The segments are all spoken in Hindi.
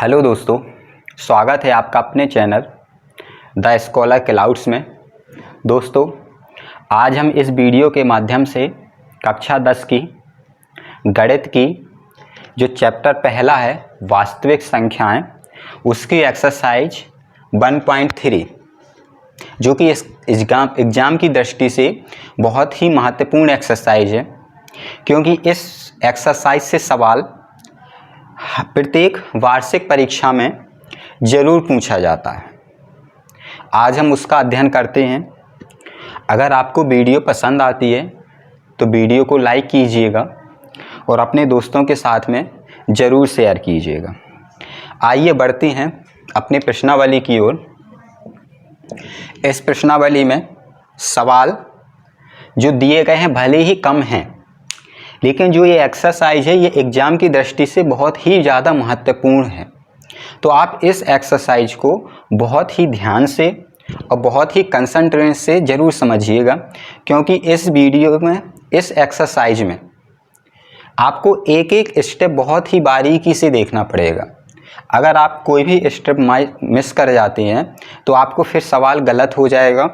हेलो दोस्तों, स्वागत है आपका अपने चैनल द स्कॉलर क्लाउड्स में। दोस्तों, आज हम इस वीडियो के माध्यम से कक्षा 10 की गणित की जो चैप्टर पहला है वास्तविक संख्याएं, उसकी एक्सरसाइज 1.3 जो कि इस एग्ज़ाम की दृष्टि से बहुत ही महत्वपूर्ण एक्सरसाइज है, क्योंकि इस एक्सरसाइज से सवाल प्रत्येक वार्षिक परीक्षा में ज़रूर पूछा जाता है। आज हम उसका अध्ययन करते हैं। अगर आपको वीडियो पसंद आती है तो वीडियो को लाइक कीजिएगा और अपने दोस्तों के साथ में ज़रूर शेयर कीजिएगा। आइए बढ़ते हैं अपने प्रश्नावली की ओर। इस प्रश्नावली में सवाल जो दिए गए हैं भले ही कम हैं, लेकिन जो ये एक्सरसाइज है ये एग्ज़ाम की दृष्टि से बहुत ही ज़्यादा महत्वपूर्ण है। तो आप इस एक्सरसाइज को बहुत ही ध्यान से और बहुत ही कंसंट्रेशन से ज़रूर समझिएगा, क्योंकि इस वीडियो में, इस एक्सरसाइज में आपको एक एक स्टेप बहुत ही बारीकी से देखना पड़ेगा। अगर आप कोई भी स्टेप मिस कर जाते हैं तो आपको फिर सवाल गलत हो जाएगा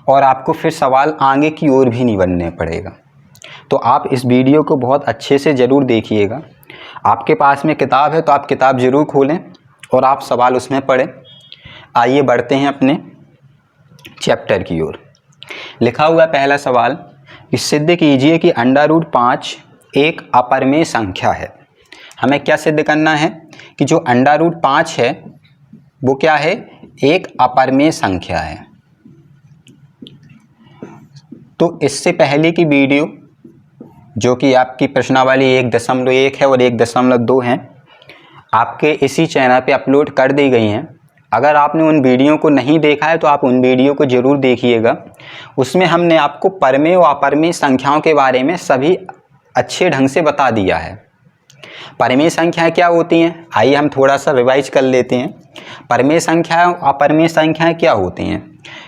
और आपको फिर सवाल आगे की ओर भी नहीं बढ़ने पड़ेगा। तो आप इस वीडियो को बहुत अच्छे से ज़रूर देखिएगा। आपके पास में किताब है तो आप किताब ज़रूर खोलें और आप सवाल उसमें पढ़ें। आइए बढ़ते हैं अपने चैप्टर की ओर। लिखा हुआ पहला सवाल कि सिद्ध कीजिए कि √5 एक अपरिमेय संख्या है। हमें क्या सिद्ध करना है कि जो √5 है वो क्या है, एक अपरिमेय संख्या है। तो इससे पहले की वीडियो जो कि आपकी प्रश्नावली 1.1 है और 1.2 हैं, आपके इसी चैनल पे अपलोड कर दी गई हैं। अगर आपने उन वीडियो को नहीं देखा है तो आप उन वीडियो को ज़रूर देखिएगा। उसमें हमने आपको परिमेय और अपरिमेय संख्याओं के बारे में सभी अच्छे ढंग से बता दिया है। परिमेय संख्याएं क्या होती हैं, आइए हम थोड़ा सा रिवाइज कर लेते हैं। परिमेय संख्याएं और अपरिमेय संख्याएं क्या होती हैं।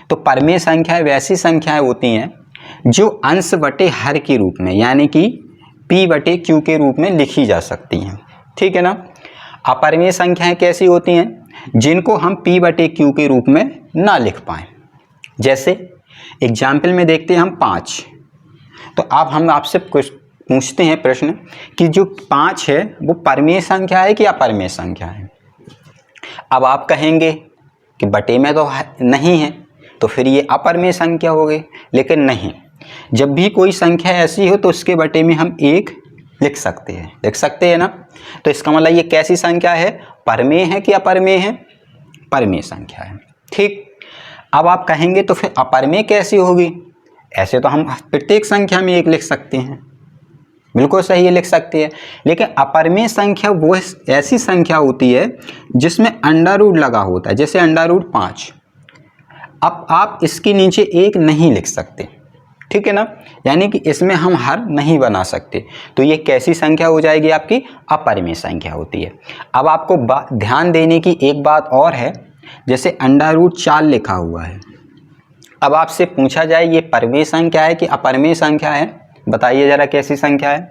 तो परिमेय संख्याएं वैसी संख्याएं होती हैं जो अंश बटे हर के रूप में, यानी कि P/Q के रूप में लिखी जा सकती हैं, ठीक है ना। अपरिमेय संख्याएं कैसी होती हैं, जिनको हम P/Q के रूप में ना लिख पाएँ। जैसे एग्जाम्पल में देखते हैं हम 5। तो अब हम आपसे कुछ पूछते हैं प्रश्न कि जो 5 है वो परिमेय संख्या है कि अपरिमेय संख्या है। अब आप कहेंगे कि बटे में तो नहीं है, तो फिर ये अपरिमेय संख्या हो गई। लेकिन नहीं, जब भी कोई संख्या ऐसी हो तो उसके बटे में हम 1 लिख सकते हैं ना। तो इसका मतलब ये कैसी संख्या है, परिमेय है कि अपरिमेय है, परिमेय संख्या है, ठीक। अब आप कहेंगे तो फिर अपरिमेय कैसी होगी। ऐसे तो हम प्रत्येक संख्या में 1 लिख सकते हैं, बिल्कुल सही है, लिख सकते हैं। लेकिन अपरिमेय संख्या वो ऐसी संख्या होती है जिसमें अंडर लगा होता है, जैसे √5। अब आप इसके नीचे 1 नहीं लिख सकते, ठीक है ना, यानी कि इसमें हम हर नहीं बना सकते। तो ये कैसी संख्या हो जाएगी, आपकी अपरिमेय संख्या होती है। अब आपको ध्यान देने की एक बात और है, जैसे √4 लिखा हुआ है। अब आपसे पूछा जाए ये परिमेय संख्या है कि अपरिमेय संख्या है, बताइए जरा कैसी संख्या है,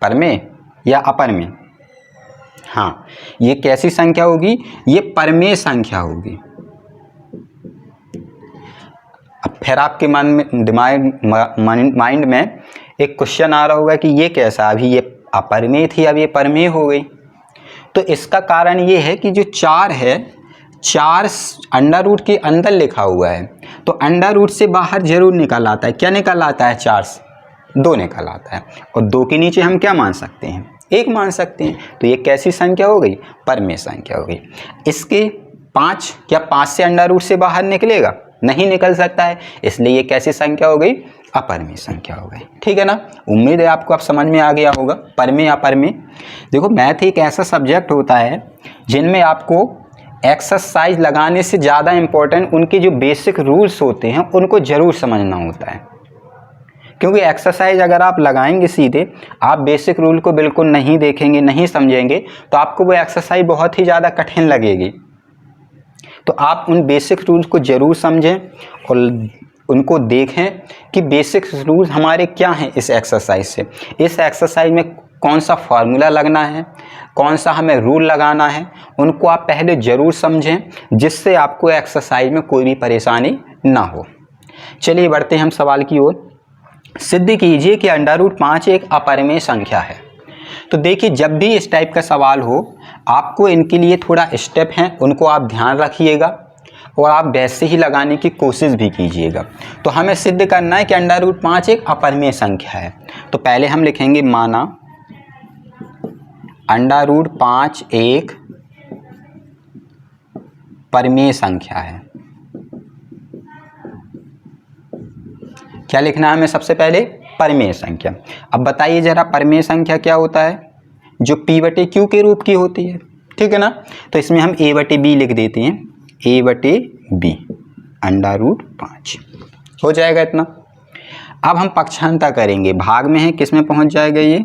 परिमेय या अपरिमेय। हाँ, ये कैसी संख्या होगी, ये परिमेय संख्या होगी। फिर आपके मन में माइंड में एक क्वेश्चन आ रहा होगा कि ये कैसा, अभी ये अपरिमेय थी अब ये परिमेय हो गई। तो इसका कारण ये है कि जो 4 है, 4 अंडर के अंदर लिखा हुआ है, तो अंडर से बाहर जरूर निकल आता है। क्या निकल आता है, 4 से 2 निकल आता है, और 2 के नीचे हम क्या मान सकते हैं, 1 मान सकते हैं। तो ये कैसी संख्या हो गई, परिमेय संख्या हो गई। इसके 5, क्या 5 से अंडर से बाहर निकलेगा, नहीं निकल सकता है, इसलिए ये कैसी संख्या हो गई, अपरिमेय संख्या हो गई, ठीक है ना। उम्मीद है आपको अब समझ में आ गया होगा परिमेय अपरिमेय। देखो, मैथ एक ऐसा सब्जेक्ट होता है जिनमें आपको एक्सरसाइज लगाने से ज़्यादा इम्पोर्टेंट उनके जो बेसिक रूल्स होते हैं उनको ज़रूर समझना होता है। क्योंकि एक्सरसाइज अगर आप लगाएंगे सीधे, आप बेसिक रूल को बिल्कुल नहीं देखेंगे, नहीं समझेंगे, तो आपको वो एक्सरसाइज बहुत ही ज़्यादा कठिन लगेगी। तो आप उन बेसिक रूल्स को ज़रूर समझें और उनको देखें कि बेसिक रूल्स हमारे क्या हैं इस एक्सरसाइज से। इस एक्सरसाइज में कौन सा फॉर्मूला लगना है, कौन सा हमें रूल लगाना है, उनको आप पहले ज़रूर समझें, जिससे आपको एक्सरसाइज में कोई भी परेशानी ना हो। चलिए बढ़ते हैं हम सवाल की ओर। सिद्ध कीजिए कि √5 एक अपरिमेय संख्या है। तो देखिए, जब भी इस टाइप का सवाल हो, आपको इनके लिए थोड़ा स्टेप हैं, उनको आप ध्यान रखिएगा और आप वैसे ही लगाने की कोशिश भी कीजिएगा। तो हमें सिद्ध करना है कि √5 एक अपरिमेय संख्या है। तो पहले हम लिखेंगे माना √5 एक परिमेय संख्या है। क्या लिखना है हमें सबसे पहले? परिमेय संख्या। अब बताइए जरा, परिमेय संख्या क्या होता है? जो P/Q के रूप की होती है, ठीक है ना। तो इसमें हम A/B लिख देते हैं, A/B √5 हो जाएगा इतना। अब हम पक्षांतर करेंगे, भाग में है, किस में पहुंच जाएगा ये?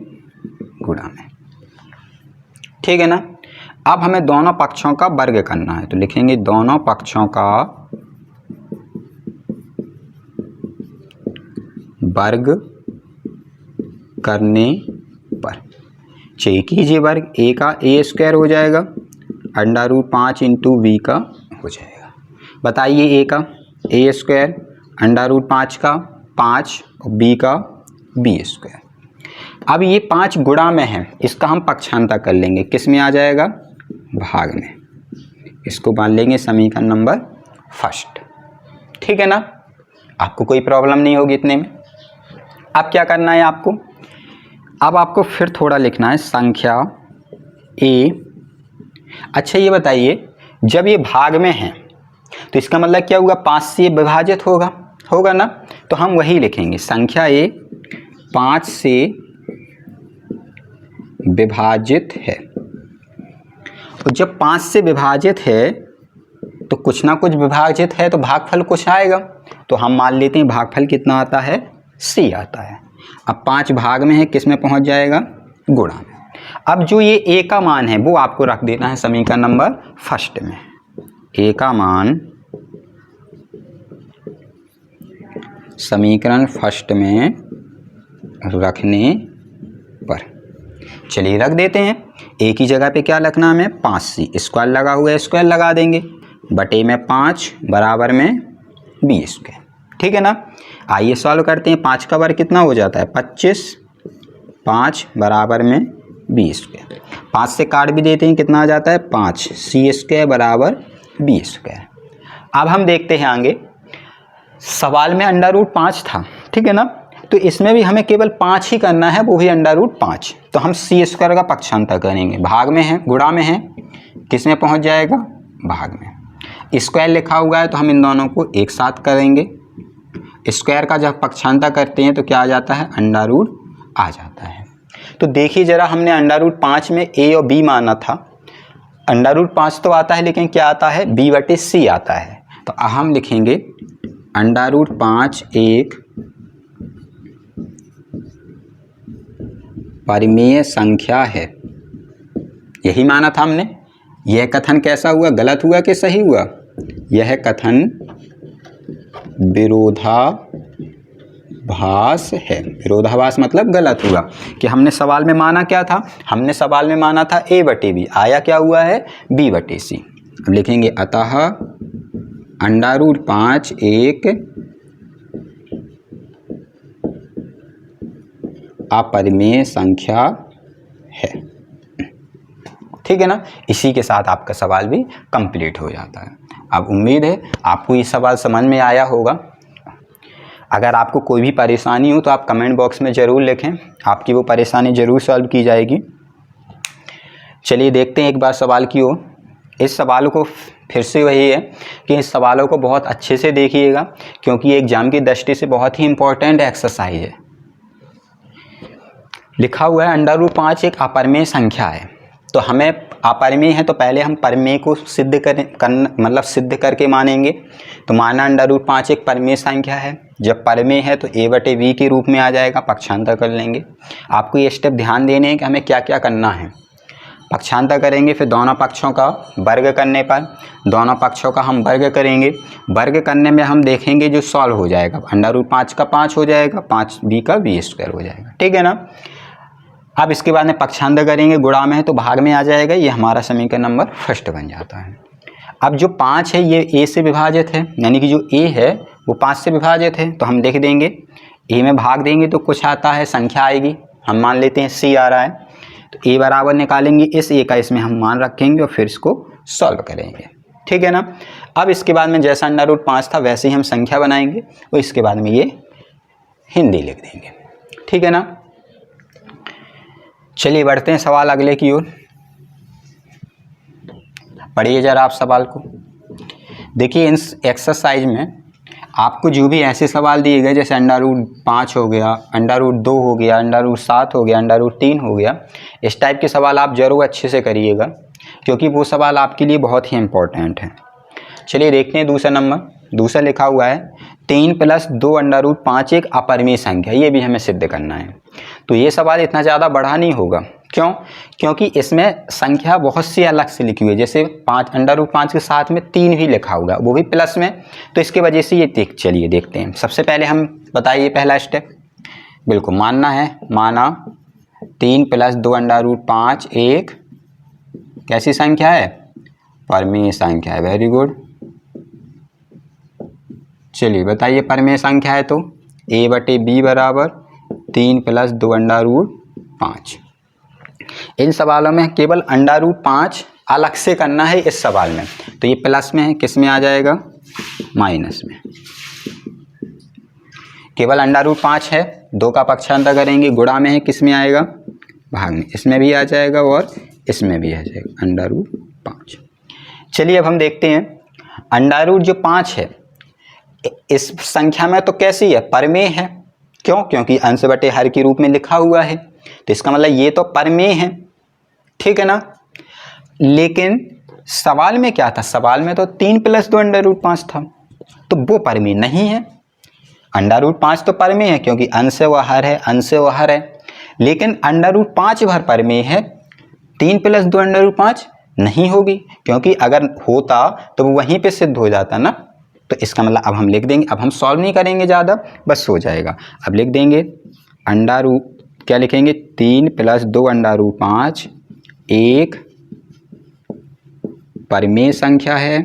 गुणा में, ठीक है ना। अब हमें दोनों पक्षों का वर्ग करना है, तो लिखेंगे दोनों पक्षों का वर्ग करने पर, चेक कीजिए वर्ग, A का A² हो जाएगा, √5 × V का हो जाएगा। बताइए A का A² √5 का 5 और B का B²। अब ये 5 गुणा में है, इसका हम पक्षांतर कर लेंगे, किस में आ जाएगा? भाग में। इसको मान लेंगे समीकरण नंबर फर्स्ट, ठीक है ना। आपको कोई प्रॉब्लम नहीं होगी इतने में। अब क्या करना है आपको? अब आपको फिर थोड़ा लिखना है संख्या A। अच्छा ये बताइए, जब ये भाग में है तो इसका मतलब क्या होगा? 5 से विभाजित होगा ना। तो हम वही लिखेंगे, संख्या A 5 से विभाजित है। और जब 5 से विभाजित है तो कुछ ना कुछ विभाजित है, तो भागफल कुछ आएगा। तो हम मान लेते हैं भागफल कितना आता है? C आता है। अब 5 भाग में है, किस में पहुंच जाएगा? गुणा में। अब जो ये A का मान है वो आपको रख देना है समीकरण नंबर फर्स्ट में। A का मान समीकरण फर्स्ट में रखने पर, चलिए रख देते हैं। A की जगह पे क्या रखना हमें? 5C, स्क्वायर लगा हुआ है, स्क्वायर लगा देंगे, बटे में 5 बराबर में B², ठीक है ना। आइए सॉल्व करते हैं। 5 का वर्ग कितना हो जाता है? 25, 5 बराबर में B²। 5 से काट भी देते हैं, कितना आ जाता है? 5, C² बराबर B²। अब हम देखते हैं आगे, सवाल में √5 था, ठीक है ना। तो इसमें भी हमें केवल 5 ही करना है, वो भी √5। तो हम C² का पक्षांतर करेंगे, भाग में है, गुणा में है, किस में पहुंच जाएगा? भाग में। स्क्वायर लिखा हुआ है तो हम इन दोनों को एक साथ करेंगे। स्क्वायर का जब पक्षांतर करते हैं तो क्या आ जाता है? √ आ जाता है। तो देखिए जरा, हमने √5 में A और B माना था। √5 तो आता है, लेकिन क्या आता है? B/C आता है। तो हम लिखेंगे √5 एक परिमेय संख्या है, यही माना था हमने। यह कथन कैसा हुआ? गलत हुआ कि सही हुआ? यह कथन विरोधाभास है। विरोधाभास मतलब गलत हुआ कि हमने सवाल में माना क्या था? हमने सवाल में माना था A/B, आया क्या हुआ है? B/C। अब लिखेंगे अतः √5 एक अपरिमेय संख्या है, ठीक है ना। इसी के साथ आपका सवाल भी कंप्लीट हो जाता है। अब उम्मीद है आपको ये सवाल समझ में आया होगा। अगर आपको कोई भी परेशानी हो तो आप कमेंट बॉक्स में ज़रूर लिखें, आपकी वो परेशानी ज़रूर सॉल्व की जाएगी। चलिए देखते हैं एक बार सवाल की ओर। इस सवाल को फिर से वही है कि इस सवालों को बहुत अच्छे से देखिएगा, क्योंकि एग्ज़ाम की दृष्टि से बहुत ही इम्पोर्टेंट एक्सरसाइज है। लिखा हुआ है √5 एक अपरिमेय संख्या है। तो हमें अपरिमेय है तो पहले हम परिमेय को सिद्ध सिद्ध करके मानेंगे। तो माना √5 एक परिमेय संख्या है। जब परिमेय है तो A/V के रूप में आ जाएगा, पक्षांतर कर लेंगे। आपको ये स्टेप ध्यान देने हैं कि हमें क्या क्या करना है। पक्षांतर करेंगे, फिर दोनों पक्षों का वर्ग करने पर दोनों पक्षों का हम वर्ग करेंगे। वर्ग करने में हम देखेंगे जो सॉल्व हो जाएगा, √5 का 5 हो जाएगा, 5B का B² हो जाएगा, ठीक है ना। अब इसके बाद में पक्षांतर करेंगे, गुणा में है तो भाग में आ जाएगा, ये हमारा समीकरण नंबर फर्स्ट बन जाता है। अब जो 5 है ये a से विभाजित है, यानी कि जो a है वो 5 से विभाजित है, तो हम लिख देंगे a में भाग देंगे तो कुछ आता है, संख्या आएगी, हम मान लेते हैं c आ रहा है, तो a बराबर निकालेंगे, इस a का इसमें हम मान रखेंगे और फिर इसको सॉल्व करेंगे, ठीक है ना। अब इसके बाद में जैसा √5 था वैसे ही हम संख्या बनाएंगे और इसके बाद में ये हिंदी लिख देंगे, ठीक है ना। चलिए बढ़ते हैं सवाल अगले की ओर। पढ़िए जरा आप सवाल को। देखिए इस एक्सरसाइज में आपको जो भी ऐसे सवाल दिए गए जैसे √5 हो गया, √2 हो गया, √7 हो गया, √3 हो गया, इस टाइप के सवाल आप जरूर अच्छे से करिएगा क्योंकि वो सवाल आपके लिए बहुत ही इम्पोर्टेंट है। चलिए देखते हैं दूसरा नंबर। दूसरा लिखा हुआ है 3 + 2 √5 एक अपरिमेय संख्या, ये भी हमें सिद्ध करना है। तो ये सवाल इतना ज़्यादा बड़ा नहीं होगा, क्यों? क्योंकि इसमें संख्या बहुत सी अलग से लिखी हुई है, जैसे √5 के साथ में 3 भी लिखा हुआ, वो भी प्लस में, तो इसके वजह से ये चलिए देखते हैं। सबसे पहले हम बताइए पहला स्टेप, बिल्कुल मानना है, माना 3 + 2 √5 एक कैसी संख्या है? परिमेय संख्या है। Very good. चलिए बताइए परिमेय संख्या है तो a/b बराबर 3 + 2 √5। इन सवालों में केवल √5 अलग से करना है इस सवाल में, तो ये प्लस में है, किस में आ जाएगा? माइनस में। केवल √5 है, 2 का पक्षांतर करेंगे, गुणा में है, किस में आएगा? भाग में, इसमें भी आ जाएगा और इसमें भी आ जाएगा √5। चलिए अब हम देखते हैं जो 5 है इस संख्या में तो कैसी है? परिमेय है। क्यों? क्योंकि अंश बटे हर के रूप में लिखा हुआ है, तो इसका मतलब ये तो परिमेय है, ठीक है ना। लेकिन सवाल में क्या था? सवाल में तो 3 + 2 √5 था, तो वो परिमेय नहीं है। √5 तो परिमेय है क्योंकि अंश व हर है, अंश व हर है, लेकिन √5 भर परिमेय है, 3 + 2 √5 नहीं होगी, क्योंकि अगर होता तो वो वहीं पे सिद्ध हो जाता ना। तो इसका मतलब अब हम लिख देंगे, अब हम सॉल्व नहीं करेंगे ज़्यादा, बस हो जाएगा। अब लिख देंगे क्या लिखेंगे? 3 + 2 √5 एक परिमेय संख्या है।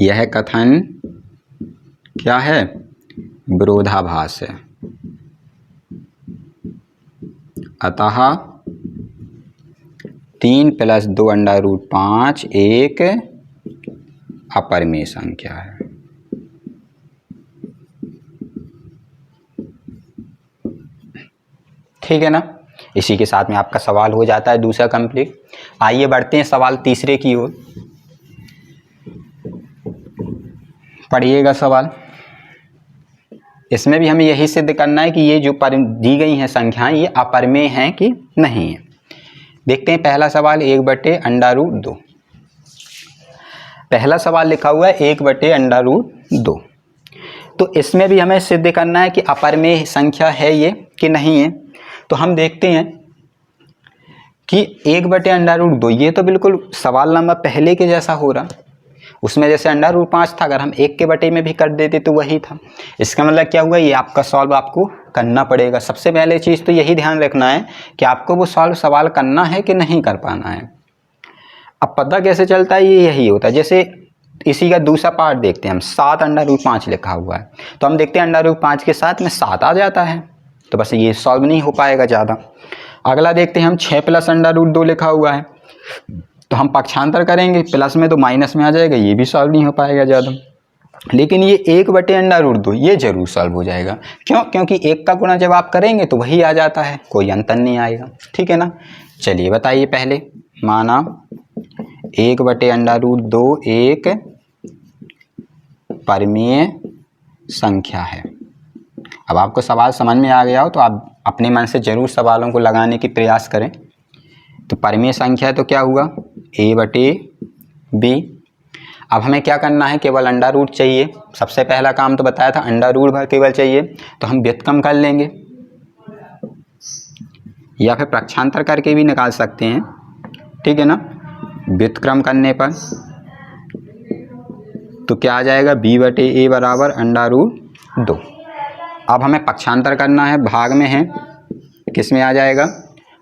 यह कथन क्या है? विरोधाभास है। अतः 3 + 2 √5 एक अपरिमेय संख्या है। ठीक है ना। इसी के साथ में आपका सवाल हो जाता है दूसरा कंप्लीट। आइए बढ़ते हैं सवाल तीसरे की ओर। पढ़िएगा सवाल। इसमें भी हमें यही सिद्ध करना है कि ये जो दी गई हैं संख्याएं ये अपरिमेय हैं कि नहीं है। देखते हैं पहला सवाल 1/√2। पहला सवाल लिखा हुआ है 1/√2। तो इसमें भी हमें सिद्ध करना है कि अपरिमेय संख्या है ये कि नहीं है। तो हम देखते हैं कि 1/√2 ये तो बिल्कुल सवाल नंबर पहले के जैसा हो रहा, उसमें जैसे √5 था, अगर हम 1 के बटे में भी कर देते तो वही था। इसका मतलब क्या हुआ? ये आपका सॉल्व आपको करना पड़ेगा। सबसे पहले चीज़ तो यही ध्यान रखना है कि आपको वो सवाल करना है कि नहीं कर पाना है। अब पता कैसे चलता है? ये यही होता है। जैसे इसी का दूसरा पार्ट देखते हैं हम, 7/5 लिखा हुआ है, तो हम देखते हैं √5 के साथ में 7 आ जाता है, तो बस ये सॉल्व नहीं हो पाएगा ज़्यादा। अगला देखते हैं हम 6 + √2 लिखा हुआ है, तो हम पक्षांतर करेंगे, प्लस में तो माइनस में आ जाएगा, ये भी सॉल्व नहीं हो पाएगा ज़्यादा। लेकिन ये 1/√2 ये जरूर सॉल्व हो जाएगा। क्यों? क्योंकि 1 का गुणा जब आप करेंगे तो वही आ जाता है, कोई अंतर नहीं आएगा। ठीक है ना। चलिए बताइए पहले, माना 1/√2 एक परिमेय संख्या है। अब आपको सवाल समझ में आ गया हो तो आप अपने मन से जरूर सवालों को लगाने की प्रयास करें। तो परिमेय संख्या है तो क्या हुआ? a/b। अब हमें क्या करना है? केवल अंडा रूट चाहिए। सबसे पहला काम तो बताया था, अंडा रूट भर केवल चाहिए, तो हम व्युत्क्रम कर लेंगे या फिर पक्षांतर करके भी निकाल सकते हैं। ठीक है ना। व्युत्क्रम करने पर तो क्या आ जाएगा? b/a बराबर अंडा रूट 2। अब हमें पक्षांतर करना है, भाग में है, किस में आ जाएगा,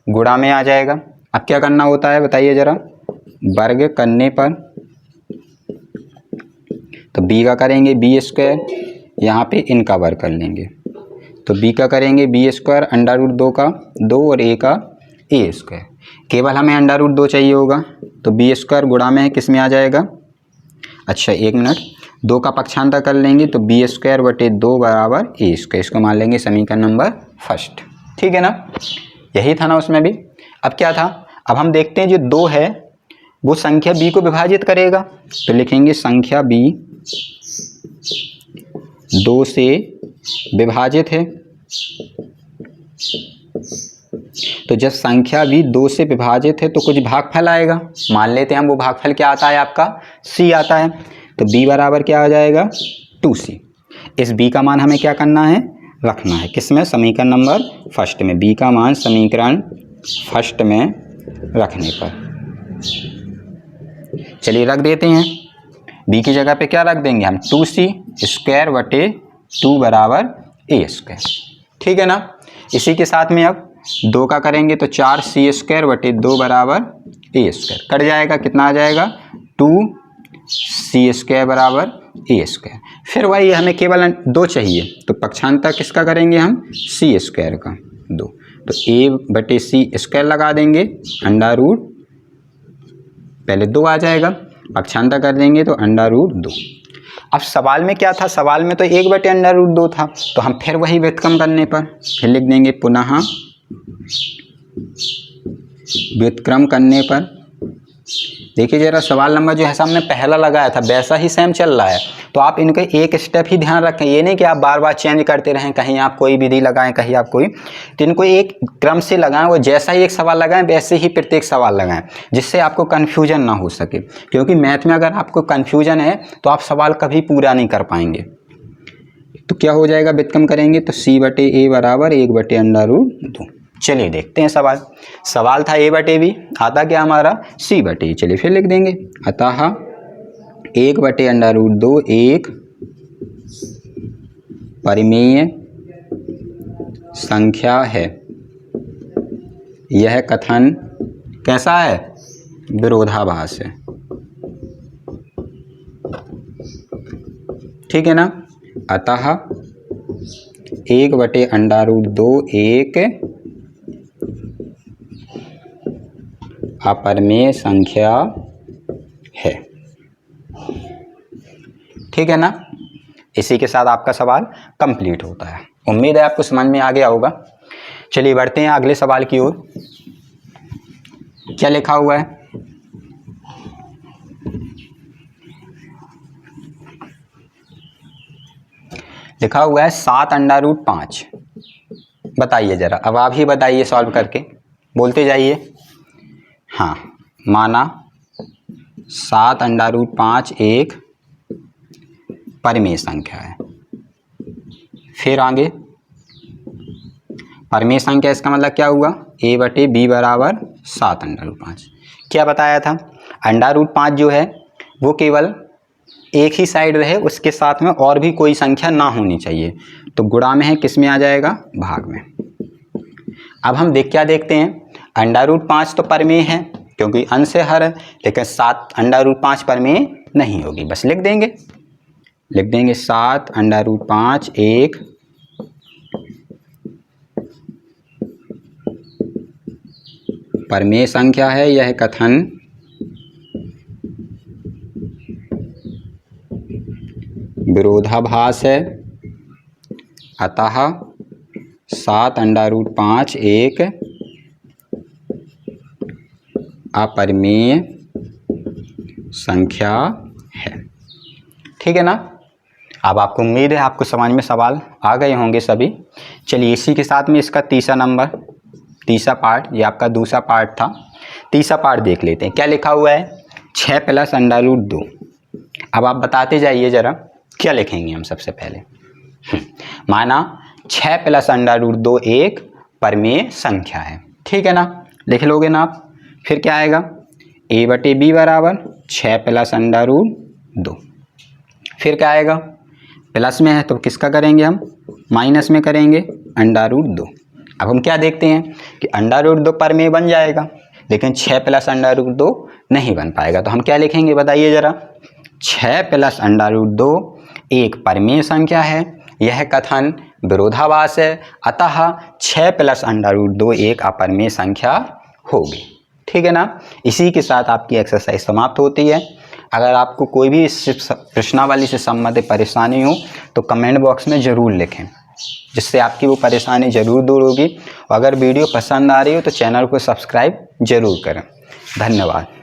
गुणा में आ जाएगा। अब क्या करना होता है बताइए ज़रा, वर्ग करने पर तो b का करेंगे बी स्क्वायर, यहाँ पे इनका वर्ग कर लेंगे तो b का करेंगे बी स्क्वायर, अंडर रूट 2 का 2 और a का a स्क्वायर। केवल हमें अंडर रूट 2 चाहिए होगा तो बी स्क्वायर गुणा में है, किस में आ जाएगा, अच्छा एक मिनट, 2 का पक्षांतर कर लेंगे तो बी स्क्वायर बटे 2 बराबर a स्क्वायर। इसको मान लेंगे समीकरण नंबर फर्स्ट। ठीक है ना, यही था ना उसमें भी। अब क्या था, अब हम देखते हैं जो 2 है वो संख्या b को विभाजित करेगा तो लिखेंगे संख्या b 2 से विभाजित है। तो जब संख्या भी 2 से विभाजित है तो कुछ भागफल आएगा, मान लेते हैं हम, वो भागफल क्या आता है आपका, c आता है। तो b बराबर क्या आ जाएगा 2c। इस b का मान हमें क्या करना है, रखना है, किसमें, समीकरण नंबर फर्स्ट में। b का मान समीकरण फर्स्ट में रखने पर चलिए रख देते हैं। b की जगह पे क्या रख देंगे हम, 2c स्क्वायर बटे 2 बराबर a स्क्वायर। ठीक है ना, इसी के साथ में अब 2 का करेंगे तो 4c स्क्वायर बटे 2 बराबर a स्क्वायर, कट जाएगा, कितना आ जाएगा 2c स्क्वायर बराबर a स्क्वायर। फिर वही हमें केवल 2 चाहिए तो पक्षांतर किसका करेंगे हम, c स्क्वायर का 2, तो a बटे c स्क्वायर लगा देंगे, अंडर रूट, पहले 2 आ जाएगा, पक्षांतर कर देंगे तो अंडर रूट 2। अब सवाल में क्या था, सवाल में तो 1 बटे अंडर रूट 2 था, तो हम फिर वही व्युत्क्रम करने पर फिर लिख देंगे, पुनः व्युत्क्रम करने पर। देखिए जरा, सवाल नंबर जो है सामने पहला लगाया था वैसा ही सेम चल रहा है, तो आप इनके एक स्टेप ही ध्यान रखें, ये नहीं कि आप बार बार चेंज करते रहें, कहीं आप कोई विधि लगाएं कहीं आप कोई, तो इनको एक क्रम से लगाएं, वो जैसा ही एक सवाल लगाएं वैसे ही प्रत्येक सवाल लगाएं, जिससे आपको कन्फ्यूजन ना हो सके। क्योंकि मैथ में अगर आपको कन्फ्यूजन है तो आप सवाल कभी पूरा नहीं कर पाएंगे। तो क्या हो जाएगा, व्युत्क्रम करेंगे तो c बटे a बराबर 1 बटे अंडर रूट 2। चलिए देखते हैं सवाल। सवाल था a बटे b, आता क्या हमारा c बटे। चलिए फिर लिख देंगे, अतः 1 बटे अंडर रूट 2 एक परिमेय संख्या है। यह कथन कैसा है, विरोधाभास है। ठीक है ना, अतः 1 बटे अंडर रूट 2 एक अपरिमेय संख्या है। ठीक है ना, इसी के साथ आपका सवाल कंप्लीट होता है। उम्मीद है आपको समझ में आ गया होगा। चलिए बढ़ते हैं अगले सवाल की ओर। क्या लिखा हुआ है, लिखा हुआ है 7 अंडर रूट 5। बताइए जरा, अब आप ही बताइए सॉल्व करके, बोलते जाइए। हाँ, माना 7 अंडर रूट 5 एक परिमेय संख्या है। फिर आगे परिमेय संख्या, इसका मतलब क्या हुआ, a बटे b बराबर 7 अंडर रूट 5। क्या बताया था, अंडर रूट 5 जो है वो केवल एक ही साइड रहे, उसके साथ में और भी कोई संख्या ना होनी चाहिए। तो गुणा में है, किस में आ जाएगा, भाग में। अब हम क्या देखते हैं, अंडर रूट 5 तो परिमेय है क्योंकि अंश से हर है, लेकिन 7 अंडर रूट 5 परिमेय नहीं होगी। बस लिख देंगे 7 अंडर रूट 5 एक परिमेय संख्या है। यह कथन विरोधाभास है, अतः 7 अंडर रूट 5 एक अपरिमेय संख्या है। ठीक है ना, अब आपको उम्मीद है आपको समझ में सवाल आ गए होंगे सभी। चलिए इसी के साथ में इसका तीसरा पार्ट, ये आपका दूसरा पार्ट था, तीसरा पार्ट देख लेते हैं। क्या लिखा हुआ है, 6 प्लस अंडर रूट 2। अब आप बताते जाइए जरा, क्या लिखेंगे हम सबसे पहले। माना 6 प्लस अंडर रूट 2 एक परिमेय संख्या है। ठीक है ना, लिख लोगे ना आप। फिर क्या आएगा, a बटे b बराबर 6 प्लस अंडर रूट 2। फिर क्या आएगा, प्लस में है तो किसका करेंगे हम, माइनस में करेंगे √2। अब हम क्या देखते हैं कि √2 परमेय बन जाएगा, लेकिन 6 + √2 नहीं बन पाएगा। तो हम क्या लिखेंगे बताइए ज़रा, 6 + √2 एक परमेय संख्या है, यह कथन विरोधाभास है, अतः 6 + √2 एक अपरमेय संख्या होगी। ठीक है ना। इसी के साथ आपकी एक्सरसाइज समाप्त होती है। अगर आपको कोई भी इस प्रश्नावली से संबंधित परेशानी हो तो कमेंट बॉक्स में ज़रूर लिखें, जिससे आपकी वो परेशानी ज़रूर दूर होगी। अगर वीडियो पसंद आ रही हो तो चैनल को सब्सक्राइब ज़रूर करें। धन्यवाद।